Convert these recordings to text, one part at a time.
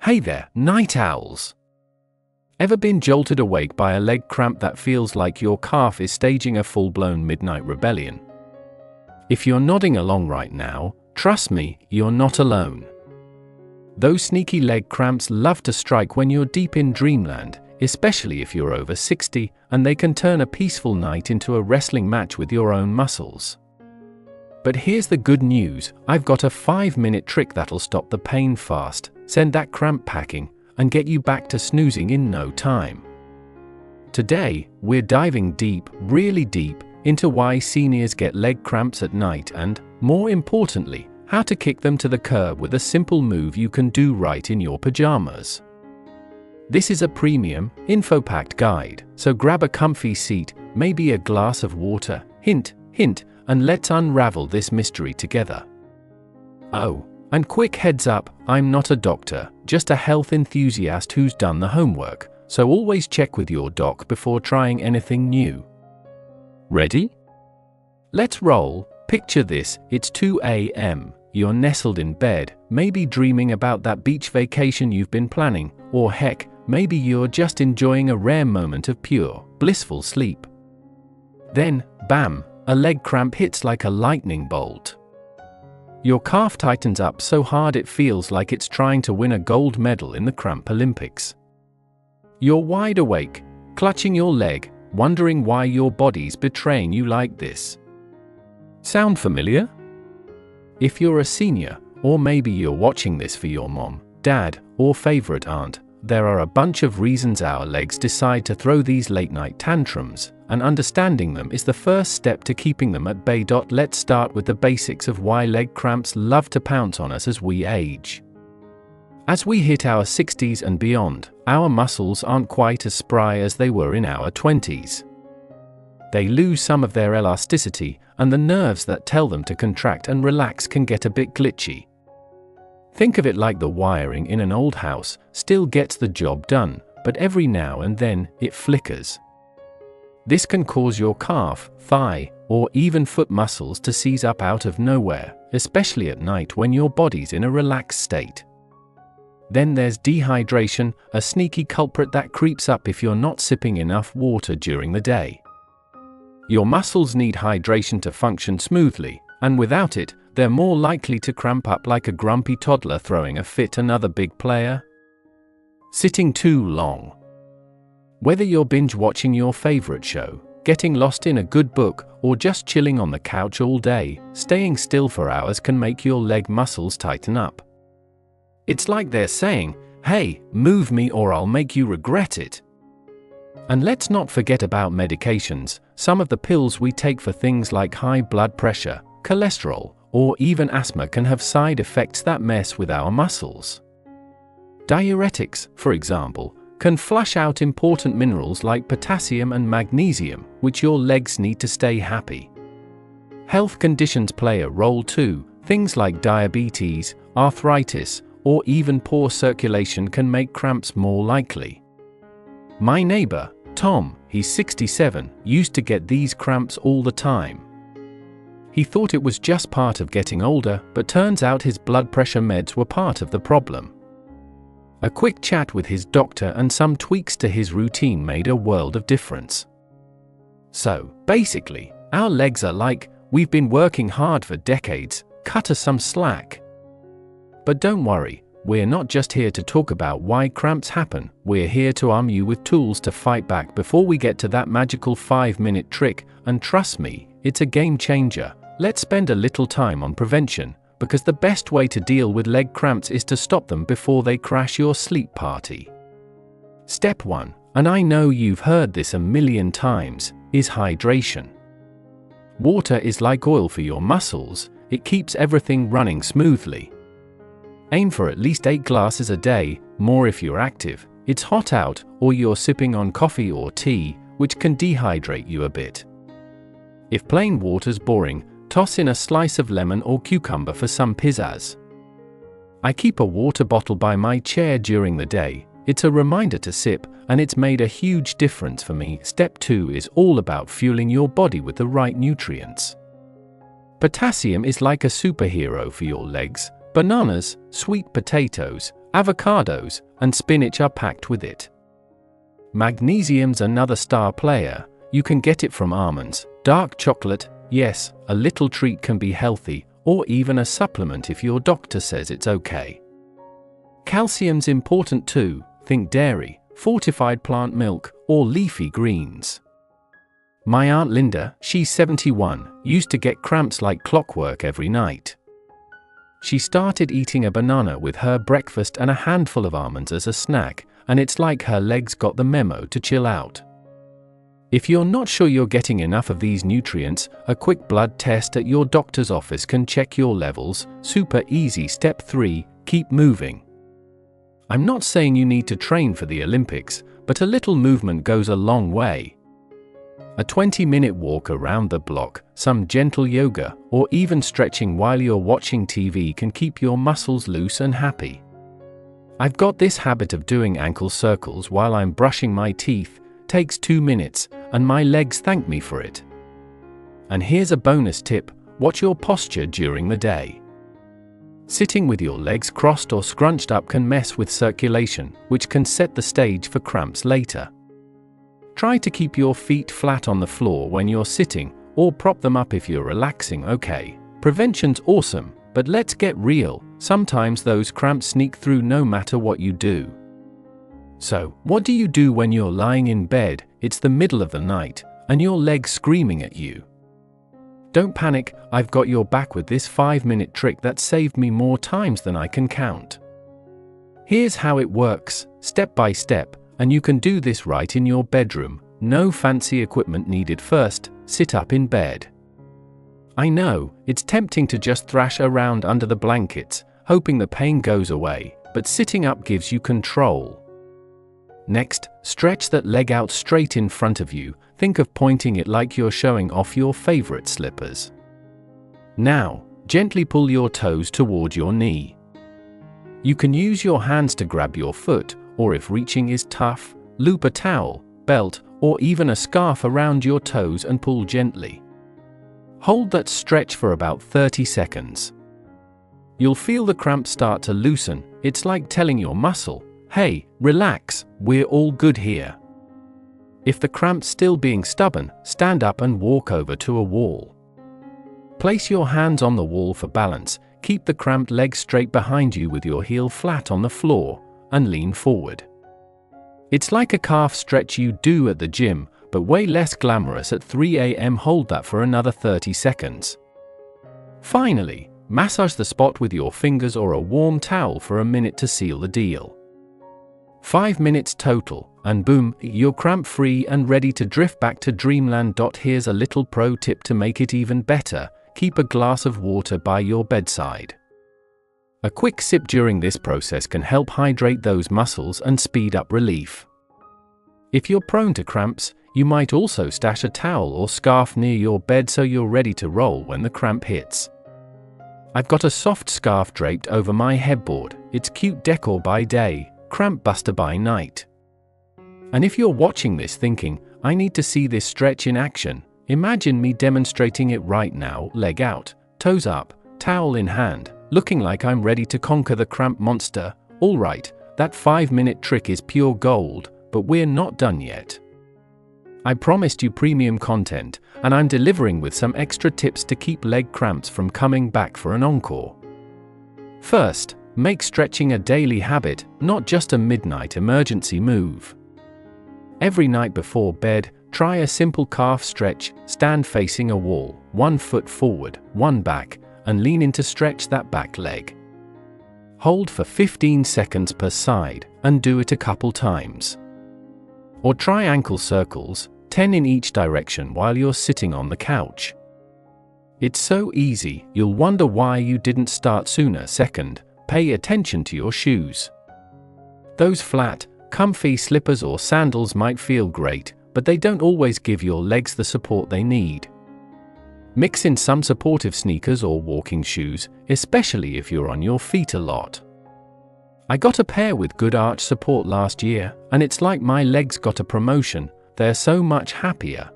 Hey there, night owls! Ever been jolted awake by a leg cramp that feels like your calf is staging a full-blown midnight rebellion? If you're nodding along right now, trust me, you're not alone. Those sneaky leg cramps love to strike when you're deep in dreamland, especially if you're over 60, and they can turn a peaceful night into a wrestling match with your own muscles. But here's the good news, I've got a 5-minute trick that'll stop the pain fast, send that cramp packing, and get you back to snoozing in no time. Today, we're diving deep, really deep, into why seniors get leg cramps at night and, more importantly, how to kick them to the curb with a simple move you can do right in your pajamas. This is a premium, info-packed guide, so grab a comfy seat, maybe a glass of water, hint, hint, and let's unravel this mystery together. Oh, and quick heads up, I'm not a doctor, just a health enthusiast who's done the homework, so always check with your doc before trying anything new. Ready? Let's roll. Picture this, it's 2 a.m., you're nestled in bed, maybe dreaming about that beach vacation you've been planning, or heck, maybe you're just enjoying a rare moment of pure, blissful sleep. Then, bam, a leg cramp hits like a lightning bolt. Your calf tightens up so hard it feels like it's trying to win a gold medal in the Cramp Olympics. You're wide awake, clutching your leg, wondering why your body's betraying you like this. Sound familiar? If you're a senior, or maybe you're watching this for your mom, dad, or favorite aunt, there are a bunch of reasons our legs decide to throw these late-night tantrums, and understanding them is the first step to keeping them at bay. Let's start with the basics of why leg cramps love to pounce on us as we age. As we hit our 60s and beyond, our muscles aren't quite as spry as they were in our 20s. They lose some of their elasticity, and the nerves that tell them to contract and relax can get a bit glitchy. Think of it like the wiring in an old house still gets the job done, but every now and then, it flickers. This can cause your calf, thigh, or even foot muscles to seize up out of nowhere, especially at night when your body's in a relaxed state. Then there's dehydration, a sneaky culprit that creeps up if you're not sipping enough water during the day. Your muscles need hydration to function smoothly, and without it, they're more likely to cramp up like a grumpy toddler throwing a fit. Another big player? Sitting too long. Whether you're binge watching your favorite show, getting lost in a good book, or just chilling on the couch all day, staying still for hours can make your leg muscles tighten up. It's like they're saying, hey, move me or I'll make you regret it. And let's not forget about medications. Some of the pills we take for things like high blood pressure, cholesterol, or even asthma can have side effects that mess with our muscles. Diuretics, for example, can flush out important minerals like potassium and magnesium, which your legs need to stay happy. Health conditions play a role too. Things like diabetes, arthritis, or even poor circulation can make cramps more likely. My neighbor, Tom, he's 67, used to get these cramps all the time. He thought it was just part of getting older, but turns out his blood pressure meds were part of the problem. A quick chat with his doctor and some tweaks to his routine made a world of difference. So, basically, our legs are like, we've been working hard for decades, cut us some slack. But don't worry, we're not just here to talk about why cramps happen, we're here to arm you with tools to fight back before we get to that magical 5-minute trick, and trust me, it's a game changer. Let's spend a little time on prevention, because the best way to deal with leg cramps is to stop them before they crash your sleep party. Step 1, and I know you've heard this a million times, is hydration. Water is like oil for your muscles, it keeps everything running smoothly. Aim for at least 8 glasses a day, more if you're active, it's hot out, or you're sipping on coffee or tea, which can dehydrate you a bit. If plain water's boring, toss in a slice of lemon or cucumber for some pizzazz. I keep a water bottle by my chair during the day, it's a reminder to sip, and it's made a huge difference for me. Step 2 is all about fueling your body with the right nutrients. Potassium is like a superhero for your legs. Bananas, sweet potatoes, Avocados and spinach are packed with it. Magnesium's another star player. You can get it from almonds, dark chocolate, yes, a little treat can be healthy, or even a supplement if your doctor says it's okay. Calcium's important too, think dairy, fortified plant milk, or leafy greens. My Aunt Linda, she's 71, used to get cramps like clockwork every night. She started eating a banana with her breakfast and a handful of almonds as a snack, and it's like her legs got the memo to chill out. If you're not sure you're getting enough of these nutrients, a quick blood test at your doctor's office can check your levels. Super easy. Step 3, keep moving. I'm not saying you need to train for the Olympics, but a little movement goes a long way. A 20-minute walk around the block, some gentle yoga, or even stretching while you're watching TV can keep your muscles loose and happy. I've got this habit of doing ankle circles while I'm brushing my teeth. Takes 2 minutes, and my legs thank me for it. And here's a bonus tip: watch your posture during the day. Sitting with your legs crossed or scrunched up can mess with circulation, which can set the stage for cramps later. Try to keep your feet flat on the floor when you're sitting, or prop them up if you're relaxing. Okay, prevention's awesome, but let's get real, sometimes those cramps sneak through no matter what you do. So, what do you do when you're lying in bed, it's the middle of the night, and your leg's screaming at you? Don't panic, I've got your back with this 5-minute trick that saved me more times than I can count. Here's how it works, step by step, and you can do this right in your bedroom, no fancy equipment needed. First, sit up in bed. I know, it's tempting to just thrash around under the blankets, hoping the pain goes away, but sitting up gives you control. Next, stretch that leg out straight in front of you, think of pointing it like you're showing off your favorite slippers. Now, gently pull your toes toward your knee. You can use your hands to grab your foot, or if reaching is tough, loop a towel, belt, or even a scarf around your toes and pull gently. Hold that stretch for about 30 seconds. You'll feel the cramp start to loosen. It's like telling your muscle, hey, relax, we're all good here. If the cramp's still being stubborn, stand up and walk over to a wall. Place your hands on the wall for balance, keep the cramped leg straight behind you with your heel flat on the floor, and lean forward. It's like a calf stretch you do at the gym, but way less glamorous at 3 a.m. Hold that for another 30 seconds. Finally, massage the spot with your fingers or a warm towel for a minute to seal the deal. 5 minutes total, and boom, you're cramp-free and ready to drift back to dreamland. Here's a little pro tip to make it even better: keep a glass of water by your bedside. A quick sip during this process can help hydrate those muscles and speed up relief. If you're prone to cramps, you might also stash a towel or scarf near your bed so you're ready to roll when the cramp hits. I've got a soft scarf draped over my headboard. It's cute decor by day, cramp buster by night. And if you're watching this thinking, I need to see this stretch in action, imagine me demonstrating it right now. Leg out, toes up, towel in hand, looking like I'm ready to conquer the cramp monster. Alright, that 5-minute trick is pure gold, but we're not done yet. I promised you premium content, and I'm delivering with some extra tips to keep leg cramps from coming back for an encore. First, make stretching a daily habit, not just a midnight emergency move. Every night before bed, try a simple calf stretch. Stand facing a wall, 1 foot forward, 1 back, and lean in to stretch that back leg. Hold for 15 seconds per side, and do it a couple times. Or try ankle circles, 10 in each direction while you're sitting on the couch. It's so easy, you'll wonder why you didn't start sooner. Second, pay attention to your shoes. Those flat, comfy slippers or sandals might feel great, but they don't always give your legs the support they need. Mix in some supportive sneakers or walking shoes, especially if you're on your feet a lot. I got a pair with good arch support last year, and it's like my legs got a promotion. They're so much happier.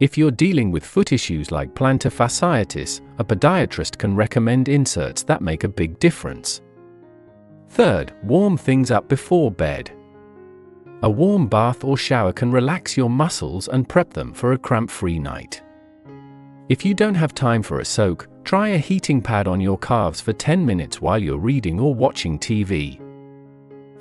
If you're dealing with foot issues like plantar fasciitis, a podiatrist can recommend inserts that make a big difference. Third, warm things up before bed. A warm bath or shower can relax your muscles and prep them for a cramp-free night. If you don't have time for a soak, try a heating pad on your calves for 10 minutes while you're reading or watching TV.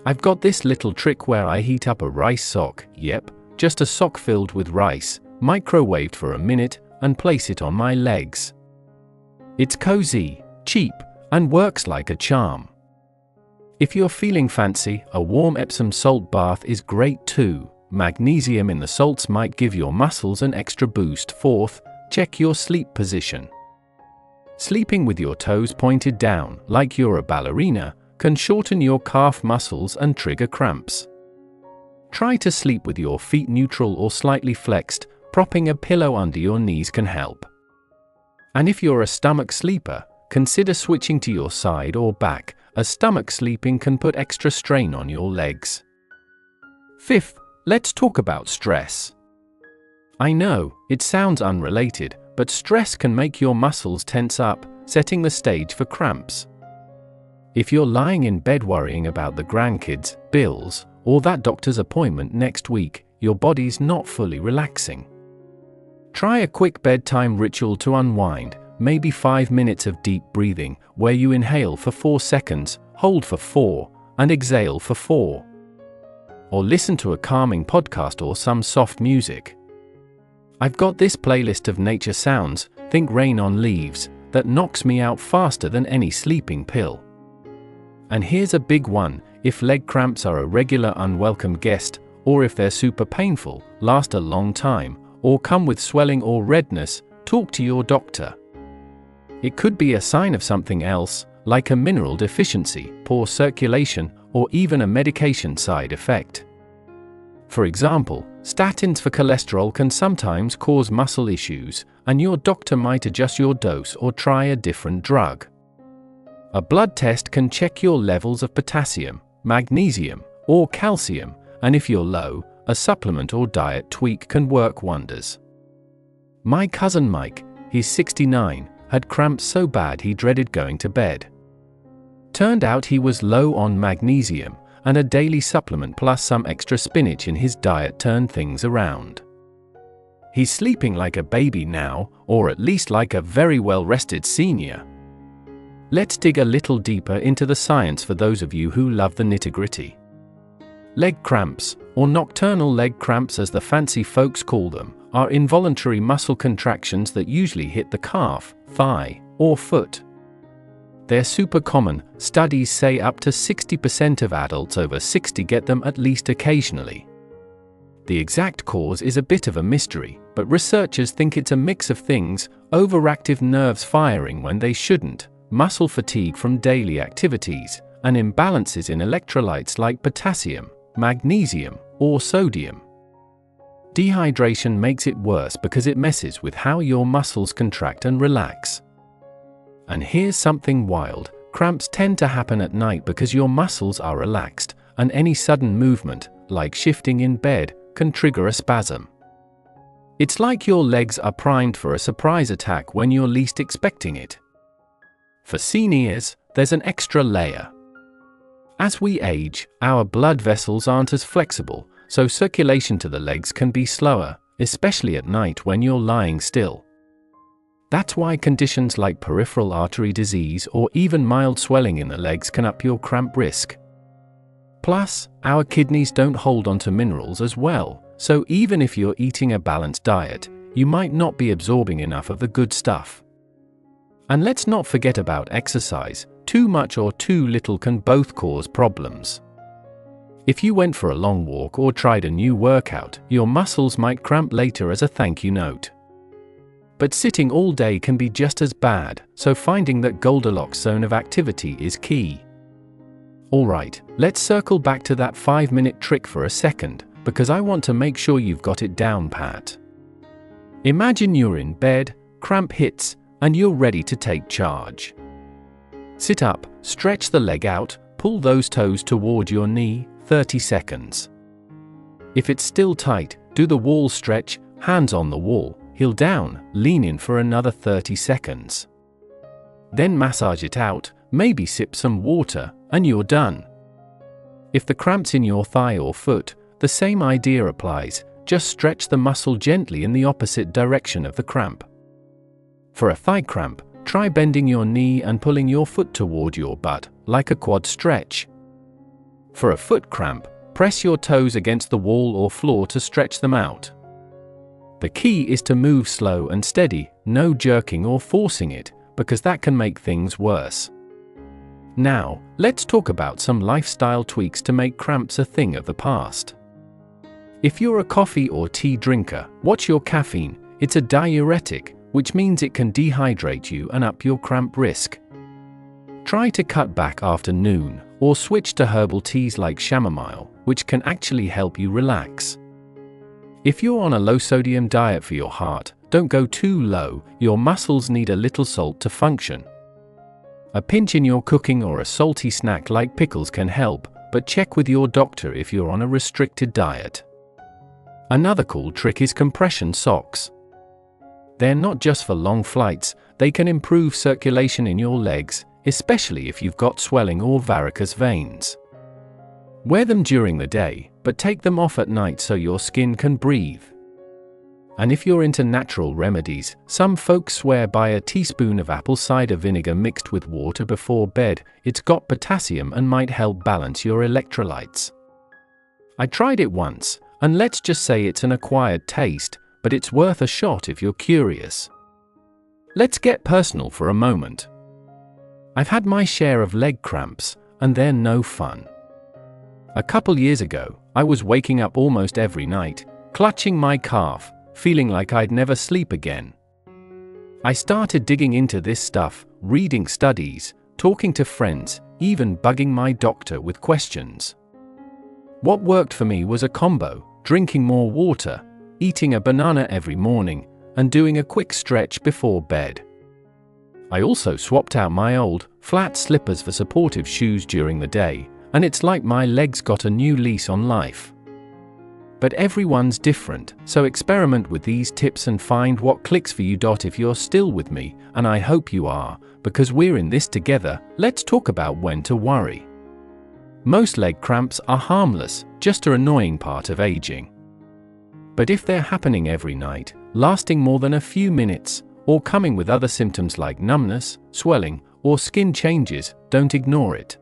I've got this little trick where I heat up a rice sock, yep, just a sock filled with rice, microwaved for a minute, and place it on my legs. It's cozy, cheap, and works like a charm. If you're feeling fancy, a warm Epsom salt bath is great too. Magnesium in the salts might give your muscles an extra boost. Fourth, check your sleep position. Sleeping with your toes pointed down, like you're a ballerina, can shorten your calf muscles and trigger cramps. Try to sleep with your feet neutral or slightly flexed. Propping a pillow under your knees can help. And if you're a stomach sleeper, consider switching to your side or back, as stomach sleeping can put extra strain on your legs. Fifth, let's talk about stress. I know, it sounds unrelated, but stress can make your muscles tense up, setting the stage for cramps. If you're lying in bed worrying about the grandkids, bills, or that doctor's appointment next week, your body's not fully relaxing. Try a quick bedtime ritual to unwind, maybe 5 minutes of deep breathing, where you inhale for 4 seconds, hold for 4, and exhale for 4. Or listen to a calming podcast or some soft music. I've got this playlist of nature sounds, think rain on leaves, that knocks me out faster than any sleeping pill. And here's a big one: if leg cramps are a regular unwelcome guest, or if they're super painful, last a long time, or come with swelling or redness, talk to your doctor. It could be a sign of something else, like a mineral deficiency, poor circulation, or even a medication side effect. For example, statins for cholesterol can sometimes cause muscle issues, and your doctor might adjust your dose or try a different drug. A blood test can check your levels of potassium, magnesium, or calcium, and if you're low, a supplement or diet tweak can work wonders. My cousin Mike, he's 69, had cramps so bad he dreaded going to bed. Turned out he was low on magnesium, and a daily supplement plus some extra spinach in his diet turned things around. He's sleeping like a baby now, or at least like a very well-rested senior. Let's dig a little deeper into the science for those of you who love the nitty-gritty. Leg cramps, or nocturnal leg cramps as the fancy folks call them, are involuntary muscle contractions that usually hit the calf, thigh, or foot. They're super common. Studies say up to 60% of adults over 60 get them at least occasionally. The exact cause is a bit of a mystery, but researchers think it's a mix of things: overactive nerves firing when they shouldn't, muscle fatigue from daily activities, and imbalances in electrolytes like potassium, magnesium, or sodium. Dehydration makes it worse because it messes with how your muscles contract and relax. And here's something wild: cramps tend to happen at night because your muscles are relaxed, and any sudden movement, like shifting in bed, can trigger a spasm. It's like your legs are primed for a surprise attack when you're least expecting it. For seniors, there's an extra layer. As we age, our blood vessels aren't as flexible, so circulation to the legs can be slower, especially at night when you're lying still. That's why conditions like peripheral artery disease or even mild swelling in the legs can up your cramp risk. Plus, our kidneys don't hold onto minerals as well, so even if you're eating a balanced diet, you might not be absorbing enough of the good stuff. And let's not forget about exercise. Too much or too little can both cause problems. If you went for a long walk or tried a new workout, your muscles might cramp later as a thank you note. But sitting all day can be just as bad, so finding that Goldilocks zone of activity is key. Alright, let's circle back to that 5-minute trick for a second, because I want to make sure you've got it down pat. Imagine you're in bed, cramp hits, and you're ready to take charge. Sit up, stretch the leg out, pull those toes toward your knee, 30 seconds. If it's still tight, do the wall stretch, hands on the wall, heel down, lean in for another 30 seconds. Then massage it out, maybe sip some water, and you're done. If the cramp's in your thigh or foot, the same idea applies, just stretch the muscle gently in the opposite direction of the cramp. For a thigh cramp, try bending your knee and pulling your foot toward your butt, like a quad stretch. For a foot cramp, press your toes against the wall or floor to stretch them out. The key is to move slow and steady, no jerking or forcing it, because that can make things worse. Now, let's talk about some lifestyle tweaks to make cramps a thing of the past. If you're a coffee or tea drinker, watch your caffeine. It's a diuretic, which means it can dehydrate you and up your cramp risk. Try to cut back after noon, or switch to herbal teas like chamomile, which can actually help you relax. If you're on a low-sodium diet for your heart, don't go too low, your muscles need a little salt to function. A pinch in your cooking or a salty snack like pickles can help, but check with your doctor if you're on a restricted diet. Another cool trick is compression socks. They're not just for long flights, they can improve circulation in your legs, especially if you've got swelling or varicose veins. Wear them during the day, but take them off at night so your skin can breathe. And if you're into natural remedies, some folks swear by a teaspoon of apple cider vinegar mixed with water before bed. It's got potassium and might help balance your electrolytes. I tried it once, and let's just say it's an acquired taste, but it's worth a shot if you're curious. Let's get personal for a moment. I've had my share of leg cramps, and they're no fun. A couple years ago, I was waking up almost every night, clutching my calf, feeling like I'd never sleep again. I started digging into this stuff, reading studies, talking to friends, even bugging my doctor with questions. What worked for me was a combo: drinking more water, eating a banana every morning, and doing a quick stretch before bed. I also swapped out my old, flat slippers for supportive shoes during the day, and it's like my legs got a new lease on life. But everyone's different, so experiment with these tips and find what clicks for you. If you're still with me, and I hope you are, because we're in this together, let's talk about when to worry. Most leg cramps are harmless, just an annoying part of aging. But if they're happening every night, lasting more than a few minutes, or coming with other symptoms like numbness, swelling, or skin changes, don't ignore it.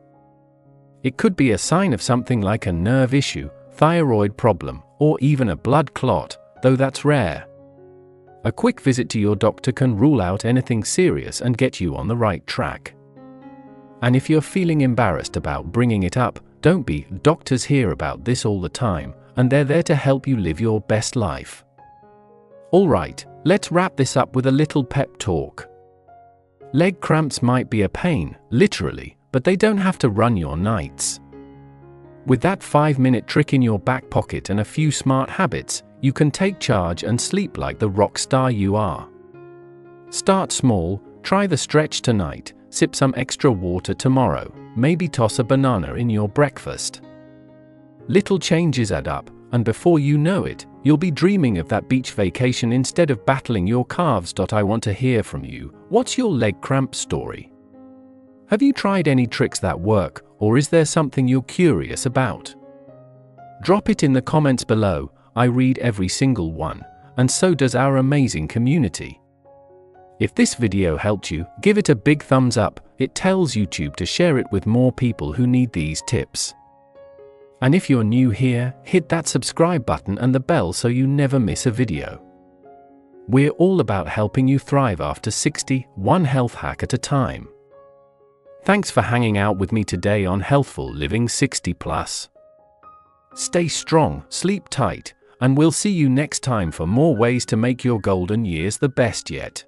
It could be a sign of something like a nerve issue, thyroid problem, or even a blood clot, though that's rare. A quick visit to your doctor can rule out anything serious and get you on the right track. And if you're feeling embarrassed about bringing it up, don't be. Doctors hear about this all the time, and they're there to help you live your best life. Alright, let's wrap this up with a little pep talk. Leg cramps might be a pain, literally, but they don't have to run your nights. With that 5-minute trick in your back pocket and a few smart habits, you can take charge and sleep like the rock star you are. Start small, try the stretch tonight, sip some extra water tomorrow, maybe toss a banana in your breakfast. Little changes add up, and before you know it, you'll be dreaming of that beach vacation instead of battling your calves. I want to hear from you. What's your leg cramp story? Have you tried any tricks that work, or is there something you're curious about? Drop it in the comments below. I read every single one, and so does our amazing community. If this video helped you, give it a big thumbs up. It tells YouTube to share it with more people who need these tips. And if you're new here, hit that subscribe button and the bell so you never miss a video. We're all about helping you thrive after 60, one health hack at a time. Thanks for hanging out with me today on Healthful Living 60+. Stay strong, sleep tight, and we'll see you next time for more ways to make your golden years the best yet.